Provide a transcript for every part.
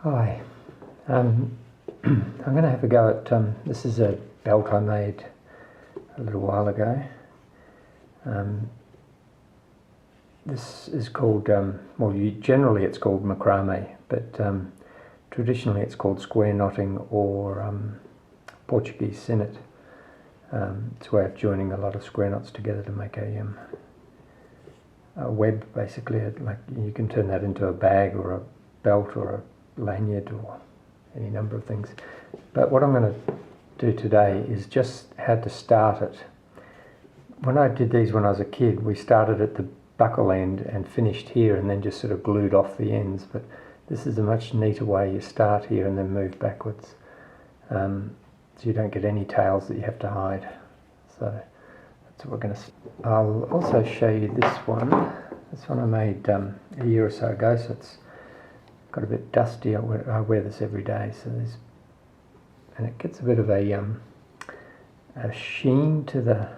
Hi, I'm going to have a go at, this is a belt I made a little while ago. This is called, generally it's called Macrame, but traditionally it's called square knotting or Portuguese Sennit. It's a way of joining a lot of square knots together to make a web, basically. Like you can turn that into a bag or a belt or a lanyard or any number of things. But what I'm going to do today is just how to start it. When I did these when I was a kid, we started at the buckle end and finished here and then just sort of glued off the ends. But this is a much neater way. You start here and then move backwards. So you don't get any tails that you have to hide. So that's what we're going to. I'll also show you this one. This one I made a year or so ago, so it's got a bit dusty. I wear this every day, so and it gets a bit of a sheen to the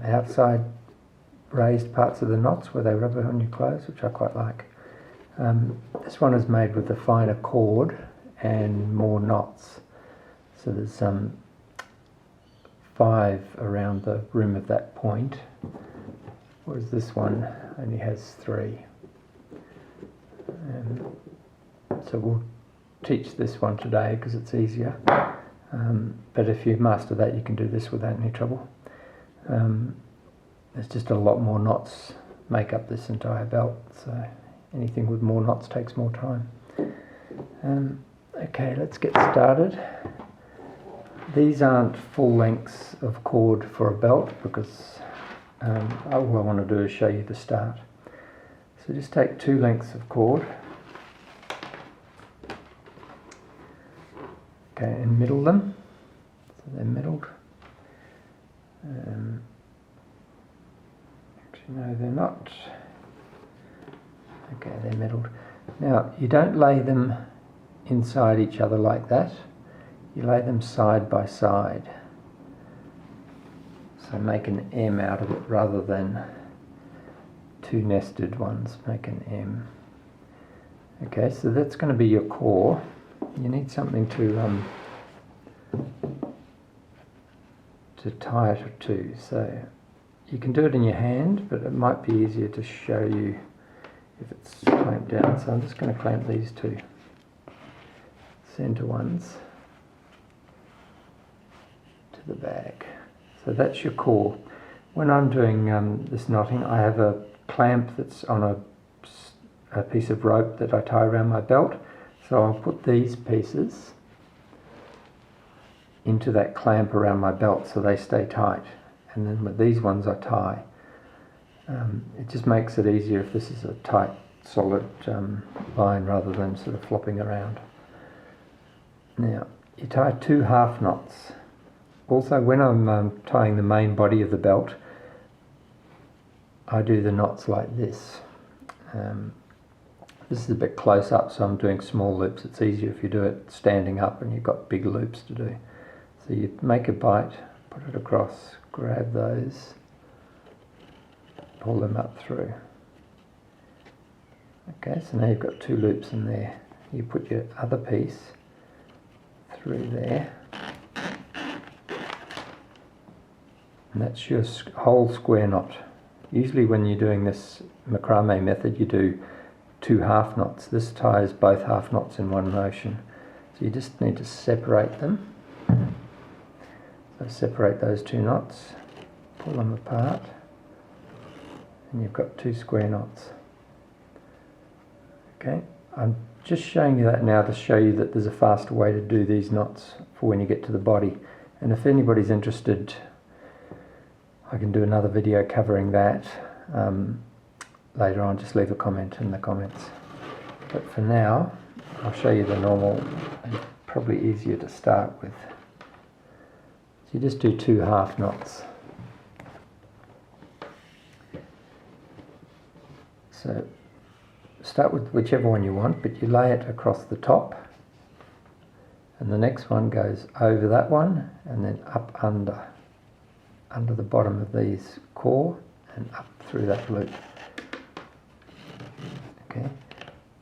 outside raised parts of the knots where they rub it on your clothes, which I quite like. This one is made with a finer cord and more knots. So there's 5 around the rim of that point, whereas this one only has 3. So we'll teach this one today because it's easier. But if you master that, you can do this without any trouble. There's just a lot more knots make up this entire belt, so anything with more knots takes more time. Okay, let's get started. These aren't full lengths of cord for a belt because all I want to do is show you the start. So just take 2 lengths of cord, okay, and middle them, so they're middled. Actually no, they're not. Okay, they're middled. Now you don't lay them inside each other like that, you lay them side by side. So make an M out of it rather than 2 nested ones, make an M. Okay, so that's going to be your core. You need something to tie it to. So you can do it in your hand, but it might be easier to show you if it's clamped down. So I'm just going to clamp these 2 centre ones to the bag. So that's your core. When I'm doing this knotting, I have a clamp that's on a piece of rope that I tie around my belt. So I'll put these pieces into that clamp around my belt so they stay tight. And then with these ones I tie. It just makes it easier if this is a tight, solid line rather than sort of flopping around. Now, you tie 2 half knots. Also, when I'm tying the main body of the belt, I do the knots like this. This is a bit close up, so I'm doing small loops. It's easier if you do it standing up and you've got big loops to do. So you make a bite, put it across, grab those, pull them up through. Okay, so now you've got 2 loops in there. You put your other piece through there, and that's your whole square knot. Usually when you're doing this macrame method, you do 2 half knots. This ties both half knots in one motion. So you just need to separate them. So separate those 2 knots, pull them apart, and you've got 2 square knots. Okay, I'm just showing you that now to show you that there's a faster way to do these knots for when you get to the body. And if anybody's interested, I can do another video covering that later on. Just leave a comment in the comments. But for now, I'll show you the normal, and probably easier to start with. So you just do 2 half knots. So start with whichever one you want, but you lay it across the top, and the next one goes over that one and then up under the bottom of these core and up through that loop. Okay,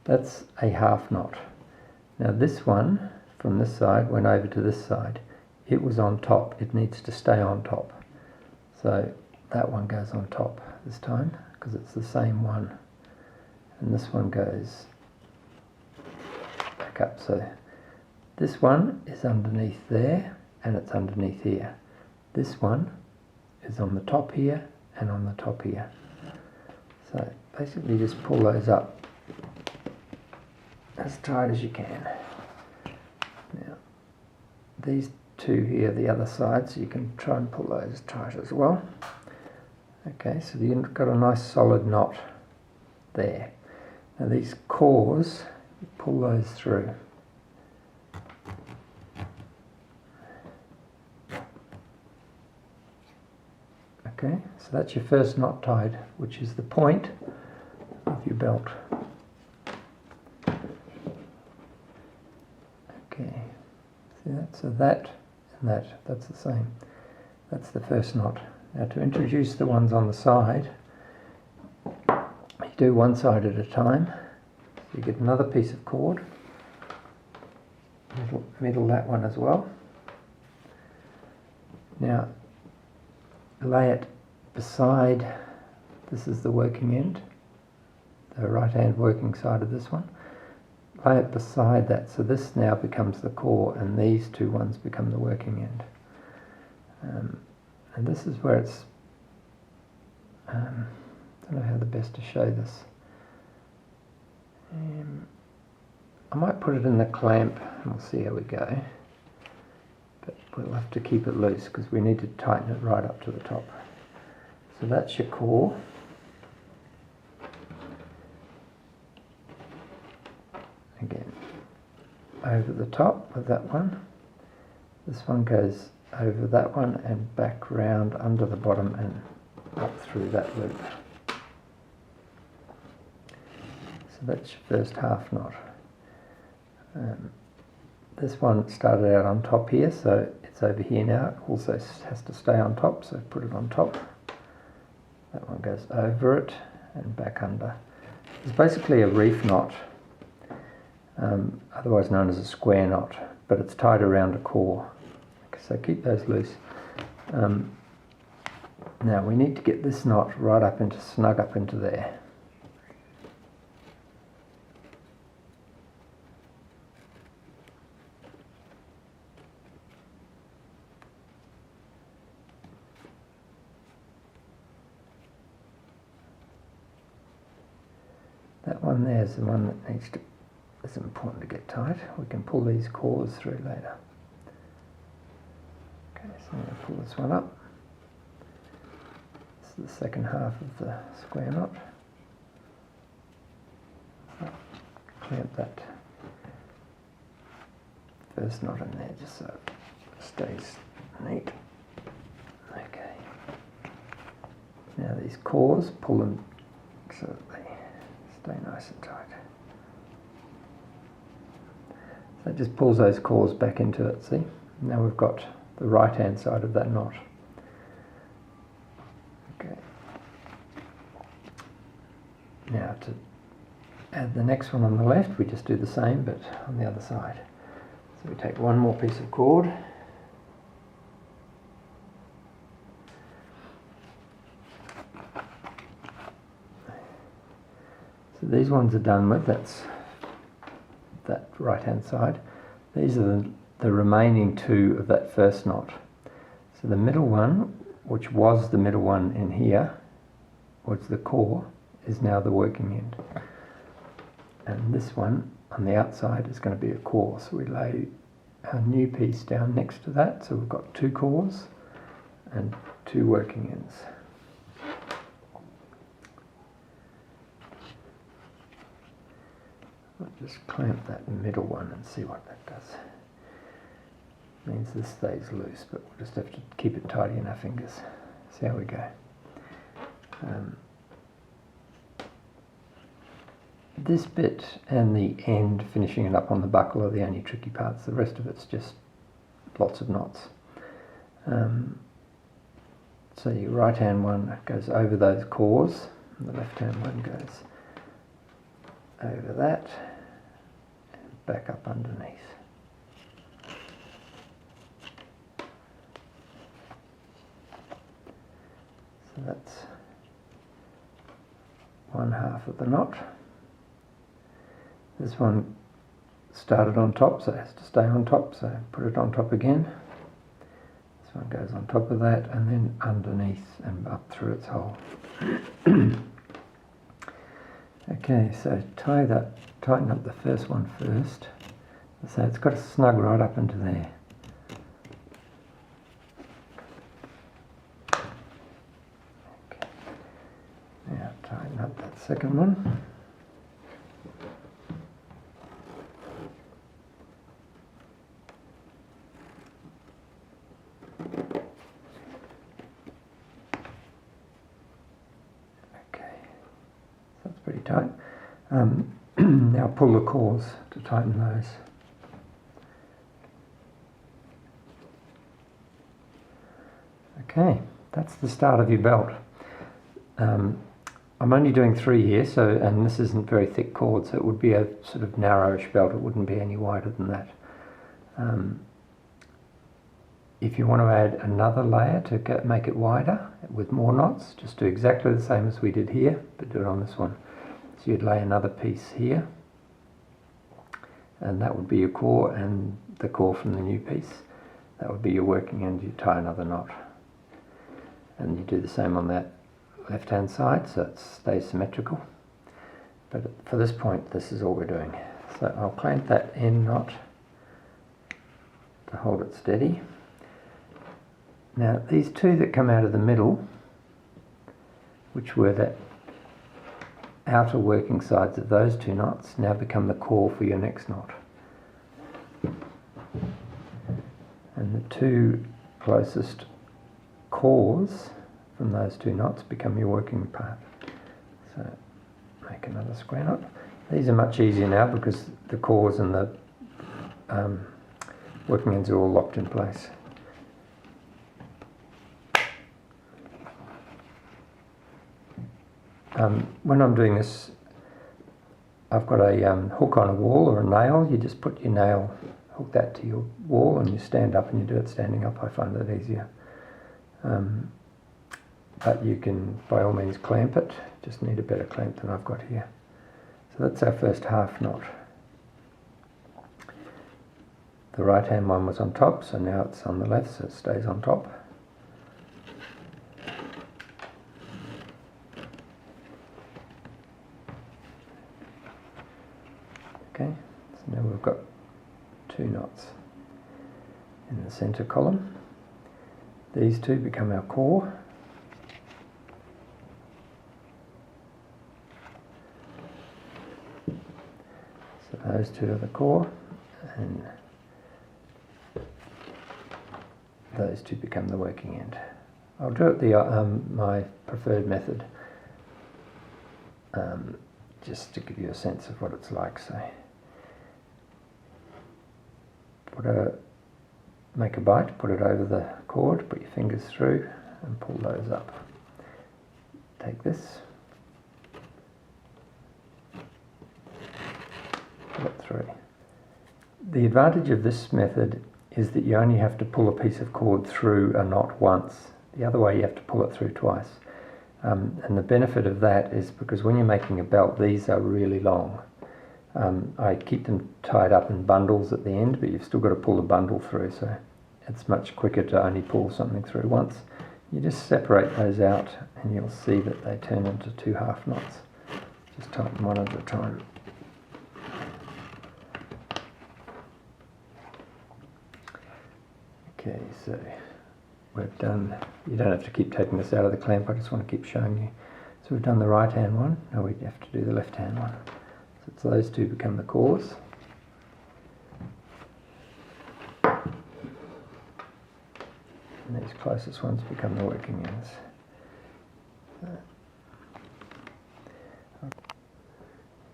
That's a half knot. Now this one from this side went over to this side. It was on top. It needs to stay on top. So that one goes on top this time because it's the same one. And this one goes back up. So this one is underneath there and it's underneath here. This one is on the top here and on the top here. So basically just pull those up as tight as you can. Now these two here, the other side, so you can try and pull those tight as well. Okay, so you've got a nice solid knot there. Now these cores, you pull those through. Okay, so that's your first knot tied, which is the point of your belt. Okay, see that? So that and that's the same. That's the first knot. Now to introduce the ones on the side, you do one side at a time. So you get another piece of cord, middle that one as well. Now lay it beside, this is the working end, the right hand working side of this one. Lay it beside that, so this now becomes the core and these two ones become the working end. And this is where it's, I don't know how the best to show this. I might put it in the clamp and we'll see how we go. But we'll have to keep it loose because we need to tighten it right up to the top. So that's your core. Again, over the top with that one. This one goes over that one and back round under the bottom and up through that loop. So that's your first half knot. This one started out on top here, so it's over here now. It also has to stay on top, so put it on top. That one goes over it and back under. It's basically a reef knot, otherwise known as a square knot, but it's tied around a core. So keep those loose. Now we need to get this knot right up into, snug up into there. That one there is the one that needs to, it's important to get tight. We can pull these cores through later. Okay, so I'm going to pull this one up. This is the second half of the square knot. Clamp that first knot in there just so it stays neat. Okay. Now these cores, pull them so that they stay nice and tight. So it just pulls those cores back into it, see? Now we've got the right hand side of that knot. Okay. Now to add the next one on the left, we just do the same but on the other side. So we take one more piece of cord. So these ones are done with, that's that right hand side. These are the remaining two of that first knot. So the middle one, which was the middle one in here, was the core, is now the working end. And this one on the outside is going to be a core. So we lay our new piece down next to that. So we've got two cores and two working ends. I'll just clamp that middle one and see what that does. Means this stays loose, but we'll just have to keep it tidy in our fingers. See how we go. This bit and the end, finishing it up on the buckle, are the only tricky parts. The rest of it's just lots of knots. So your right hand one goes over those cores, and the left hand one goes over that and back up underneath. So that's one half of the knot. This one started on top, so it has to stay on top, so put it on top again. This one goes on top of that and then underneath and up through its hole. Okay, so tighten up the first one first. So it's got to snug right up into there. Okay. Now tighten up that second one. Pretty tight. Now pull the cores to tighten those. Okay, that's the start of your belt. I'm only doing 3 here, and this isn't very thick cord, so it would be a sort of narrowish belt. It wouldn't be any wider than that. If you want to add another layer to make it wider with more knots, just do exactly the same as we did here, but do it on this one. So you'd lay another piece here, and that would be your core, and the core from the new piece. That would be your working end. You tie another knot. And you do the same on that left-hand side, so it stays symmetrical. But for this point, this is all we're doing. So I'll clamp that end knot to hold it steady. Now these two that come out of the middle, which were the outer working sides of those two knots, now become the core for your next knot. And the two closest cores from those two knots become your working part. So make another square knot. These are much easier now because the cores and the working ends are all locked in place. When I'm doing this, I've got a hook on a wall or a nail. You just put your nail, hook that to your wall, and you stand up, and you do it standing up. I find that easier. But you can, by all means, clamp it. Just need a better clamp than I've got here. So that's our first half knot. The right hand one was on top, so now it's on the left, so it stays on top. Okay, so now we've got 2 knots in the centre column. These two become our core. So those two are the core, and those two become the working end. I'll do it my preferred method, just to give you a sense of what it's like. So make a bite, put it over the cord, put your fingers through and pull those up. Take this, pull it through. The advantage of this method is that you only have to pull a piece of cord through a knot once. The other way you have to pull it through twice. And the benefit of that is because when you're making a belt, these are really long. I keep them tied up in bundles at the end, but you've still got to pull the bundle through, so it's much quicker to only pull something through once. You just separate those out and you'll see that they turn into 2 half knots. Just tighten one at a time. Okay, so we've done, you don't have to keep taking this out of the clamp, I just want to keep showing you. So we've done the right hand one, now we have to do the left hand one. So it's those two become the cores. And these closest ones become the working ends.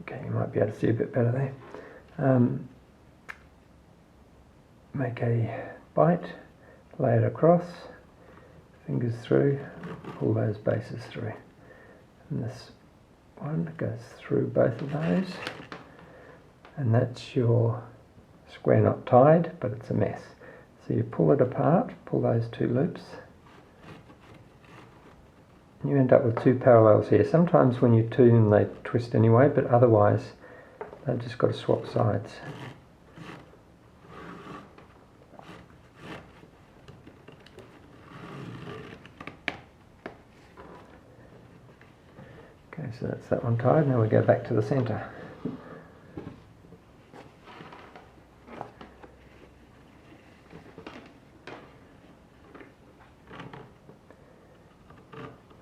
Okay, you might be able to see a bit better there. Make a bite, lay it across, fingers through, pull those bases through. And this one goes through both of those. And that's your square knot tied, but it's a mess. So you pull it apart, pull those two loops, and you end up with two parallels here. Sometimes when you tune they twist anyway, but otherwise they've just got to swap sides. Okay, so that's that one tied. Now we go back to the centre.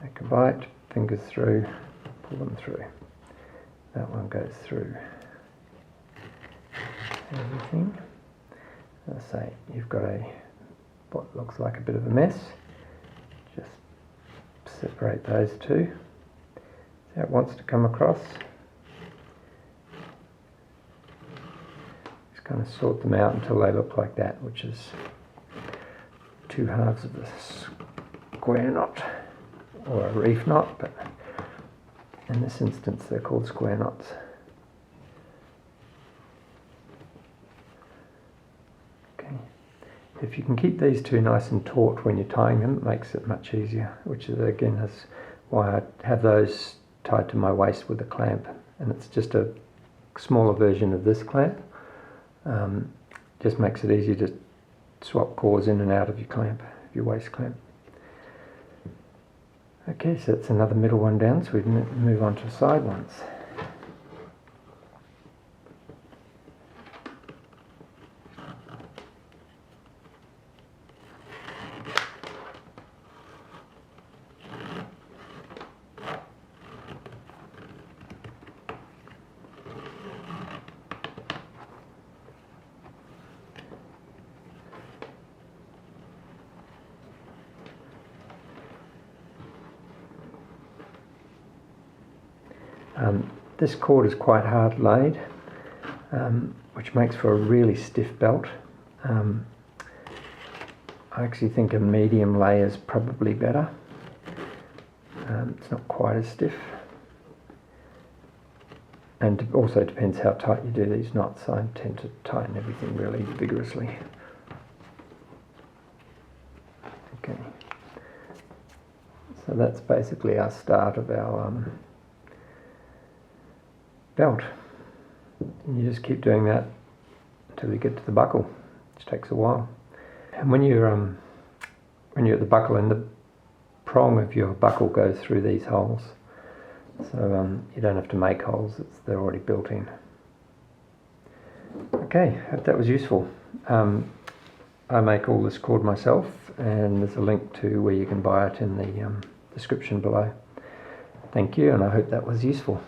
Make a bite, fingers through, pull them through. That one goes through everything. As I say, you've got what looks like a bit of a mess. Just separate those two. See how it wants to come across. Just kind of sort them out until they look like that, which is two halves of the square knot, or a reef knot, but in this instance they're called square knots. Okay. If you can keep these two nice and taut when you're tying them, it makes it much easier, which is again is why I have those tied to my waist with a clamp, and it's just a smaller version of this clamp. Just makes it easy to swap cords in and out of your clamp, your waist clamp. Okay, so that's another middle one down, so we can move on to side ones. This cord is quite hard laid, which makes for a really stiff belt. I actually think a medium lay is probably better. It's not quite as stiff. And it also depends how tight you do these knots. I tend to tighten everything really vigorously. Okay. So that's basically our start of our belt. And you just keep doing that until you get to the buckle, which takes a while. And when you're at the buckle end, the prong of your buckle goes through these holes, so you don't have to make holes, they're already built in. Okay, hope that was useful. I make all this cord myself, and there's a link to where you can buy it in the description below. Thank you, and I hope that was useful.